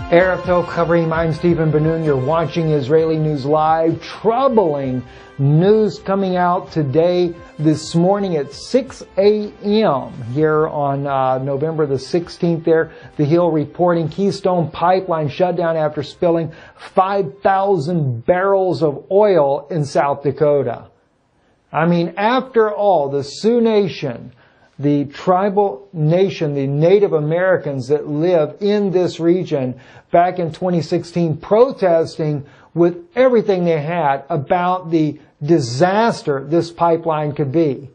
Erev Tov Chavrim, I'm Stephen Ben-Nun. You're watching Israeli News Live. Troubling news coming out today, this morning at 6 a.m. here on November the 16th there. The Hill reporting Keystone pipeline shut down after spilling 5,000 barrels of oil in South Dakota. I mean, after all, the Sioux Nation, the tribal nation, the Native Americans that live in this region back in 2016 protesting with everything they had about the disaster this pipeline could be.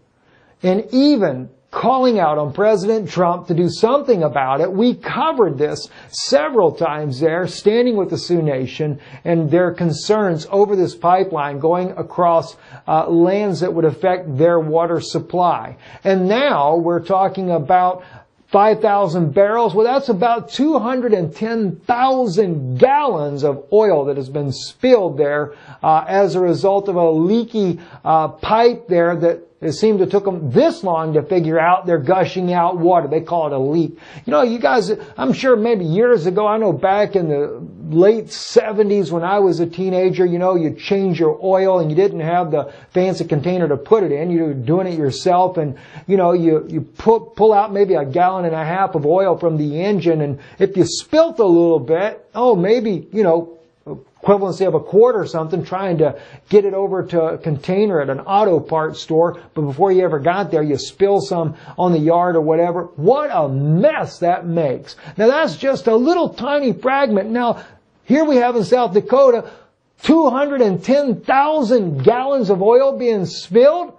And even calling out on President Trump to do something about it. We covered this several times there, standing with the Sioux Nation and their concerns over this pipeline going across lands that would affect their water supply. And now we're talking about 5,000 barrels. Well, that's about 210,000 gallons of oil that has been spilled there as a result of a leaky pipe there that it seemed to took them this long to figure out they're gushing out water. They call it a leak. You know, you guys, I'm sure maybe years ago, I know back in the late 70s when I was a teenager, you know, you change your oil and you didn't have the fancy container to put it in. You were doing it yourself and, you know, you pull out maybe a gallon and a half of oil from the engine, and if you spilt a little bit, oh, maybe, you know, equivalency of a quart or something, trying to get it over to a container at an auto parts store, but before you ever got there, you spill some on the yard or whatever. What a mess that makes. Now that's just a little tiny fragment. Now, here we have in South Dakota, 210,000 gallons of oil being spilled.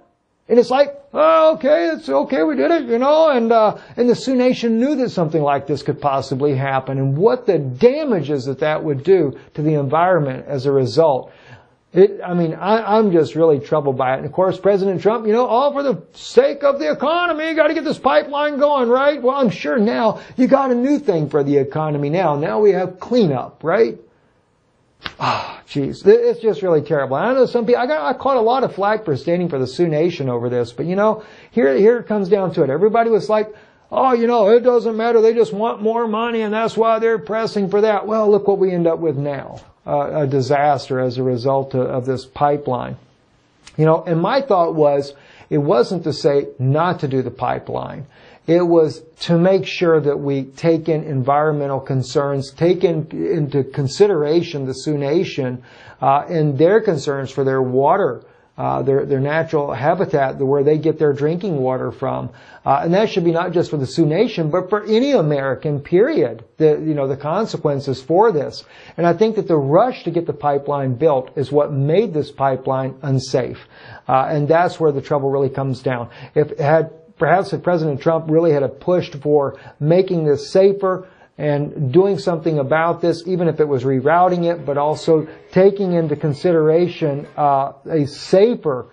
And it's like, oh, okay, it's okay, we did it, you know, and the Sioux Nation knew that something like this could possibly happen, and what the damages that would do to the environment as a result. I'm just really troubled by it. And of course, President Trump, you know, all for the sake of the economy, you got to get this pipeline going, right? Well, I'm sure now you got a new thing for the economy now. Now we have cleanup, right? Ah, jeez, it's just really terrible. I know some people, I caught a lot of flack for standing for the Sioux Nation over this, but you know, here it comes down to it. Everybody was like, oh, you know, it doesn't matter, they just want more money and that's why they're pressing for that. Well, look what we end up with now. A disaster as a result of this pipeline. You know, and my thought was, it wasn't to say not to do the pipeline. It was to make sure that we take in environmental concerns, take into consideration the Sioux Nation and their concerns for their water, their natural habitat, where they get their drinking water from. And that should be not just for the Sioux Nation, but for any American, period. The consequences for this. And I think that the rush to get the pipeline built is what made this pipeline unsafe. And that's where the trouble really comes down. Perhaps if President Trump really had pushed for making this safer and doing something about this, even if it was rerouting it, but also taking into consideration a safer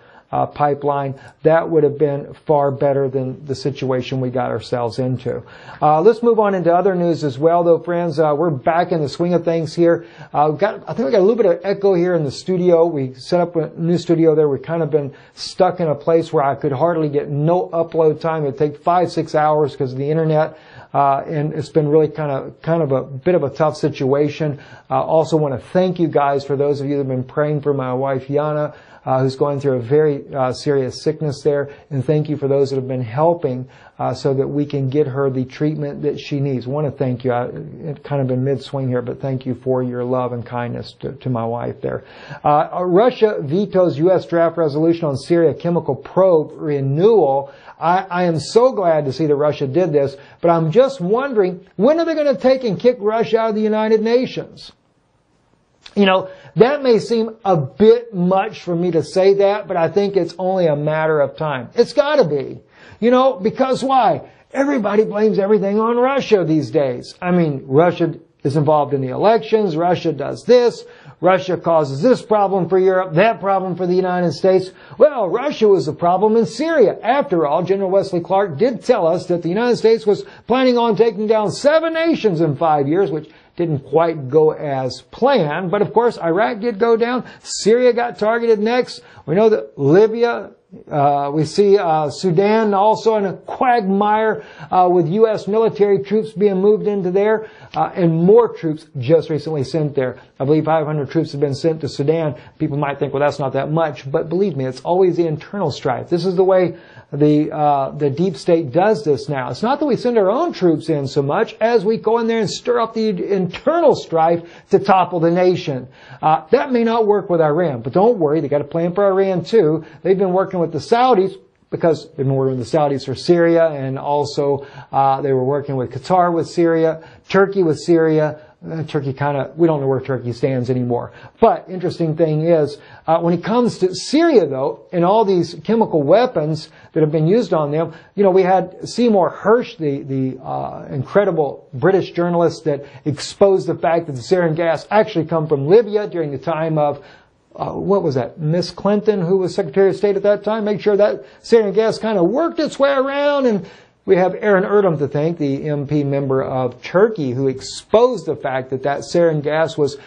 pipeline, that would have been far better than the situation we got ourselves into. Let's move on into other news as well, though, friends. We're back in the swing of things here. I think we got a little bit of echo here in the studio. We set up a new studio there. We've kind of been stuck in a place where I could hardly get no upload time. It'd take 5-6 hours because of the internet. And it's been really kind of a bit of a tough situation. Also want to thank you guys for those of you that have been praying for my wife, Yana, who's going through a very serious sickness there. And thank you for those that have been helping so that we can get her the treatment that she needs. I want to thank you. It's kind of been mid-swing here, but thank you for your love and kindness to my wife there. Russia vetoes U.S. draft resolution on Syria chemical probe renewal. I am so glad to see that Russia did this, but I'm just wondering, when are they going to take and kick Russia out of the United Nations? You know, that may seem a bit much for me to say that, but I think it's only a matter of time. It's got to be. You know, because why? Everybody blames everything on Russia these days. I mean, Russia is involved in the elections. Russia does this. Russia causes this problem for Europe, that problem for the United States. Well, Russia was the problem in Syria. After all, General Wesley Clark did tell us that the United States was planning on taking down 7 nations in 5 years, which didn't quite go as planned. But of course, Iraq did go down. Syria got targeted next. We know that Libya, We see Sudan also in a quagmire with U.S. military troops being moved into there, and more troops just recently sent there. I believe 500 troops have been sent to Sudan. People might think, well, that's not that much, but believe me, it's always the internal strife. This is the way the deep state does this now. It's not that we send our own troops in so much as we go in there and stir up the internal strife to topple the nation. That may not work with Iran, but don't worry, they got a plan for Iran too. They've been working with the Saudis because they've been working with the Saudis for Syria, and also they were working with Qatar with Syria, Turkey with Syria. Turkey we don't know where Turkey stands anymore. But interesting thing is, when it comes to Syria though, and all these chemical weapons that have been used on them, we had Seymour Hersh, the incredible British journalist that exposed the fact that the sarin gas actually come from Libya during the time of what was that? Miss Clinton, who was Secretary of State at that time, made sure that sarin gas kind of worked its way around. And we have Aaron Erdem to thank, the MP member of Turkey, who exposed the fact that sarin gas was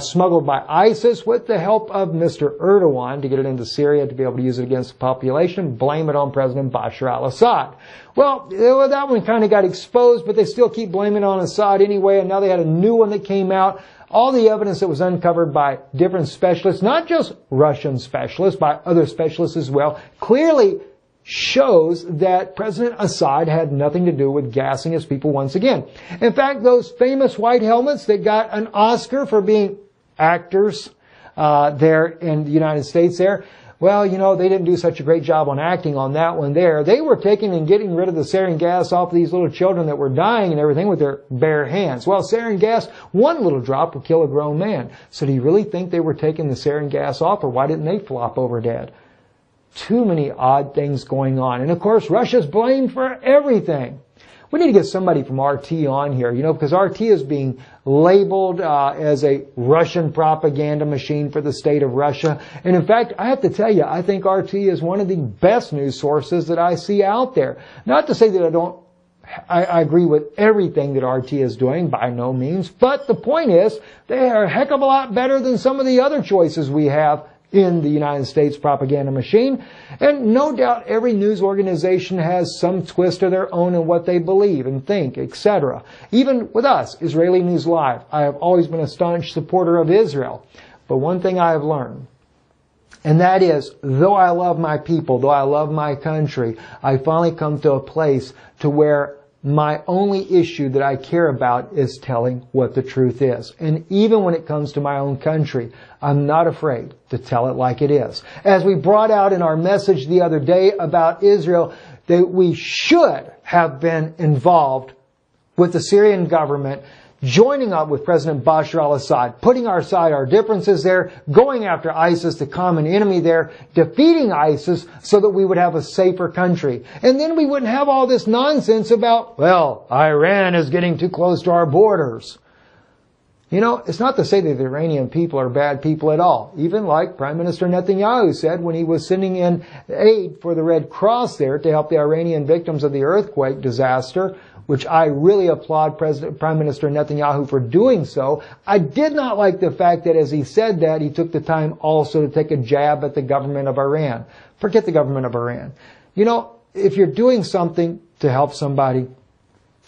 smuggled by ISIS with the help of Mr. Erdogan to get it into Syria to be able to use it against the population, blame it on President Bashar al-Assad. Well, that one kind of got exposed, but they still keep blaming it on Assad anyway, and now they had a new one that came out. All the evidence that was uncovered by different specialists, not just Russian specialists, by other specialists as well, clearly shows that President Assad had nothing to do with gassing his people once again. In fact, those famous white helmets that got an Oscar for being actors there in the United States there, well, they didn't do such a great job on acting on that one there. They were taking and getting rid of the sarin gas off of these little children that were dying and everything with their bare hands. Well, sarin gas, one little drop would kill a grown man. So do you really think they were taking the sarin gas off, or why didn't they flop over dead? Too many odd things going on. And of course, Russia's blamed for everything. We need to get somebody from RT on here, because RT is being labeled as a Russian propaganda machine for the state of Russia. And in fact, I have to tell you, I think RT is one of the best news sources that I see out there. Not to say that I agree with everything that RT is doing, by no means. But the point is, they are a heck of a lot better than some of the other choices we have in the United States propaganda machine. And no doubt every news organization has some twist of their own in what they believe and think, etc. Even with us, Israeli News Live, I have always been a staunch supporter of Israel. But one thing I have learned, and that is, though I love my people, though I love my country, I finally come to a place to where my only issue that I care about is telling what the truth is. And even when it comes to my own country, I'm not afraid to tell it like it is. As we brought out in our message the other day about Israel, that we should have been involved with the Syrian government, joining up with President Bashar al-Assad, putting aside our differences there, going after ISIS, the common enemy there, defeating ISIS so that we would have a safer country. And then we wouldn't have all this nonsense about, well, Iran is getting too close to our borders. It's not to say that the Iranian people are bad people at all. Even like Prime Minister Netanyahu said when he was sending in aid for the Red Cross there to help the Iranian victims of the earthquake disaster, which I really applaud Prime Minister Netanyahu for doing so. I did not like the fact that as he said that, he took the time also to take a jab at the government of Iran. Forget the government of Iran. If you're doing something to help somebody,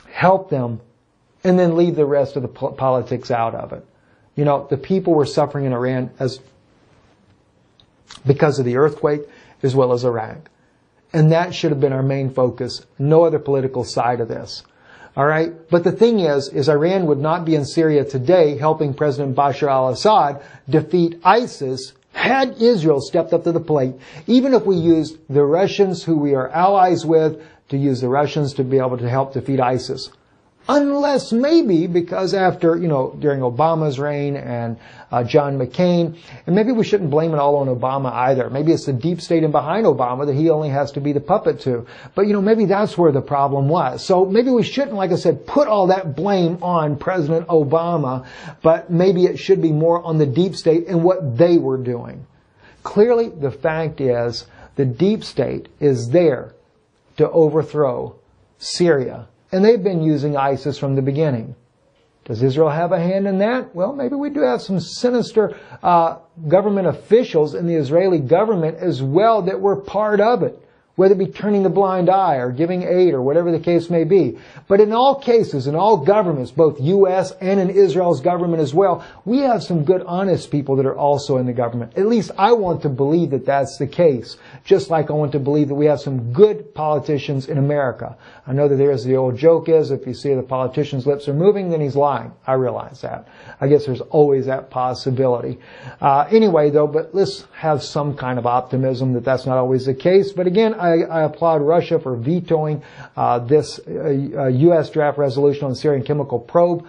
help them, and then leave the rest of the politics out of it. The people were suffering in Iran because of the earthquake as well as Iraq. And that should have been our main focus. No other political side of this. All right? But the thing is Iran would not be in Syria today helping President Bashar al-Assad defeat ISIS had Israel stepped up to the plate. Even if we used the Russians, who we are allies with, to use the Russians to be able to help defeat ISIS. Unless maybe because after, during Obama's reign and John McCain, and maybe we shouldn't blame it all on Obama either. Maybe it's the deep state in behind Obama that he only has to be the puppet to. But, maybe that's where the problem was. So maybe we shouldn't, like I said, put all that blame on President Obama, but maybe it should be more on the deep state and what they were doing. Clearly, the fact is the deep state is there to overthrow Syria. And they've been using ISIS from the beginning. Does Israel have a hand in that? Well, maybe we do have some sinister government officials in the Israeli government as well that were part of it, whether it be turning the blind eye or giving aid or whatever the case may be. But in all cases, in all governments, both U.S. and in Israel's government as well, we have some good, honest people that are also in the government. At least I want to believe that that's the case, just like I want to believe that we have some good politicians in America. I know that there's the old joke is, if you see the politician's lips are moving, then he's lying. I realize that. I guess there's always that possibility. Anyway, though, but let's have some kind of optimism that that's not always the case. But again, I applaud Russia for vetoing this U.S. draft resolution on the Syrian chemical probe.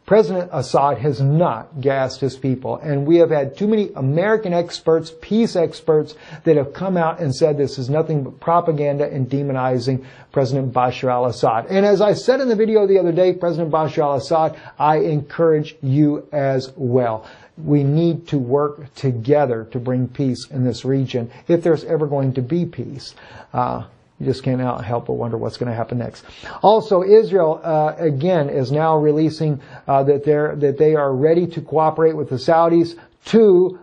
President Assad has not gassed his people, and we have had too many American experts, peace experts, that have come out and said this is nothing but propaganda and demonizing President Bashar al-Assad. And as I said in the video the other day, President Bashar al-Assad, I encourage you as well. We need to work together to bring peace in this region if there's ever going to be peace. You just can't help but wonder what's going to happen next. Also, Israel, again, is now releasing that they are ready to cooperate with the Saudis to,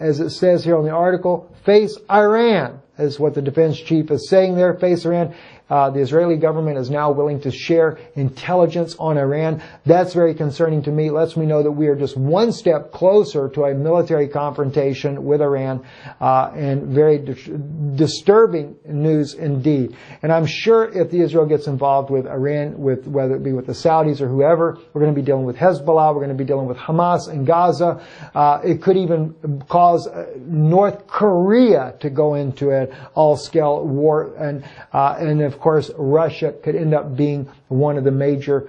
as it says here on the article, face Iran, is what the defense chief is saying there, face Iran. The Israeli government is now willing to share intelligence on Iran. That's very concerning to me. It lets me know that we are just one step closer to a military confrontation with Iran, and very disturbing news indeed. And I'm sure if Israel gets involved with Iran, with whether it be with the Saudis or whoever, we're going to be dealing with Hezbollah, we're going to be dealing with Hamas in Gaza. It could even cause North Korea to go into an all-scale war, and of course, Russia could end up being one of the major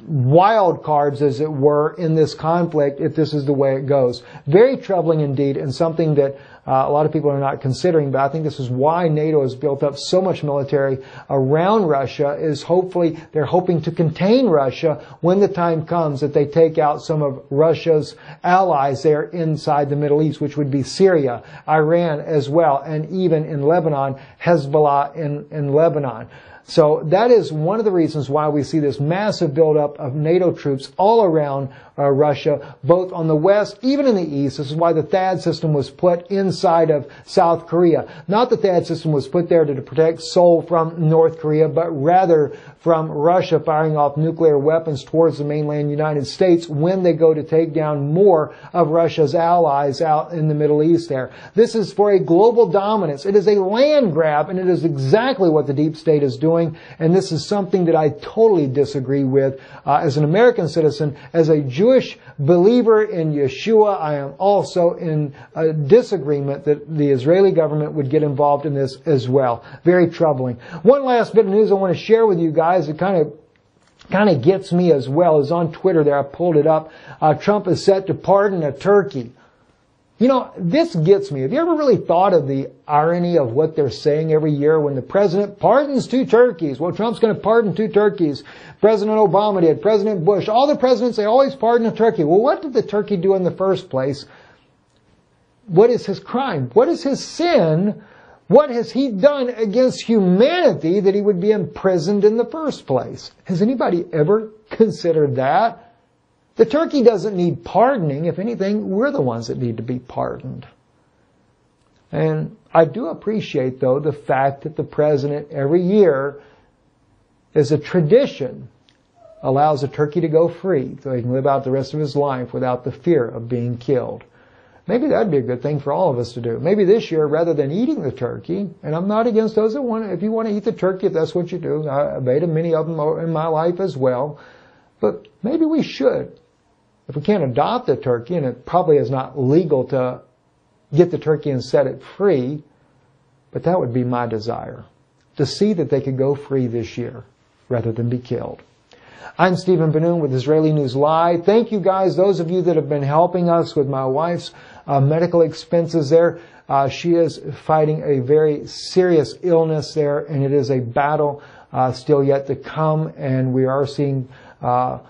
wild cards, as it were, in this conflict if this is the way it goes. Very troubling indeed, and something that a lot of people are not considering, but I think this is why NATO has built up so much military around Russia, is hopefully they're hoping to contain Russia when the time comes that they take out some of Russia's allies there inside the Middle East, which would be Syria, Iran as well, and even in Lebanon, Hezbollah in Lebanon. So that is one of the reasons why we see this massive buildup of NATO troops all around Russia, both on the west, even in the east. This is why the THAAD system was put inside of South Korea. Not the THAAD system was put there to protect Seoul from North Korea, but rather from Russia firing off nuclear weapons towards the mainland United States when they go to take down more of Russia's allies out in the Middle East there. This is for a global dominance. It is a land grab, and it is exactly what the deep state is doing. And this is something that I totally disagree with. As an American citizen, as a Jewish believer in Yeshua, I am also in disagreement that the Israeli government would get involved in this as well. Very troubling. One last bit of news I want to share with you guys. It kind of gets me as well. Is on Twitter there. I pulled it up. Trump is set to pardon a turkey. You know, this gets me. Have you ever really thought of the irony of what they're saying every year when the president pardons 2 turkeys? Well, Trump's going to pardon 2 turkeys. President Obama did. President Bush. All the presidents, they always pardon a turkey. Well, what did the turkey do in the first place? What is his crime? What is his sin? What has he done against humanity that he would be imprisoned in the first place? Has anybody ever considered that? The turkey doesn't need pardoning. If anything, we're the ones that need to be pardoned. And I do appreciate, though, the fact that the president every year, as a tradition, allows a turkey to go free so he can live out the rest of his life without the fear of being killed. Maybe that'd be a good thing for all of us to do. Maybe this year, rather than eating the turkey, and I'm not against those that want to, if you want to eat the turkey, if that's what you do, I've eaten many of them in my life as well, but maybe we should. If we can't adopt a turkey, and it probably is not legal to get the turkey and set it free, but that would be my desire, to see that they could go free this year rather than be killed. I'm Stephen Benoon with Israeli News Live. Thank you guys, those of you that have been helping us with my wife's medical expenses there. She is fighting a very serious illness there, and it is a battle still yet to come, and we are seeing a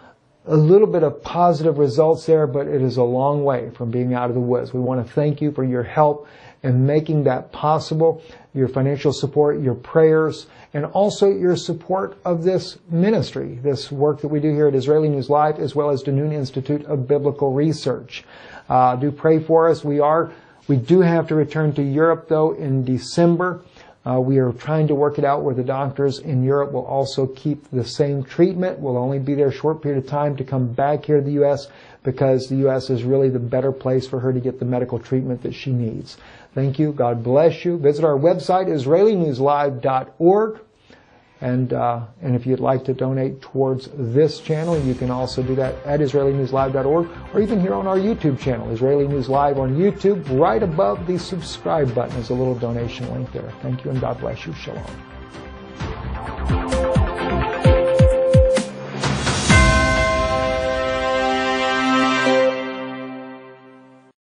little bit of positive results there, but it is a long way from being out of the woods. We want to thank you for your help in making that possible. Your financial support, your prayers, and also your support of this ministry, this work that we do here at Israeli News Live, as well as Danun Institute of Biblical Research. Do pray for us. We do have to return to Europe, though, in December. We are trying to work it out where the doctors in Europe will also keep the same treatment. We'll only be there a short period of time to come back here to the U.S. because the U.S. is really the better place for her to get the medical treatment that she needs. Thank you. God bless you. Visit our website, IsraeliNewsLive.org. And if you'd like to donate towards this channel, you can also do that at IsraeliNewsLive.org, or even here on our YouTube channel, Israeli News Live on YouTube. Right above the subscribe button is a little donation link there. Thank you, and God bless you. Shalom.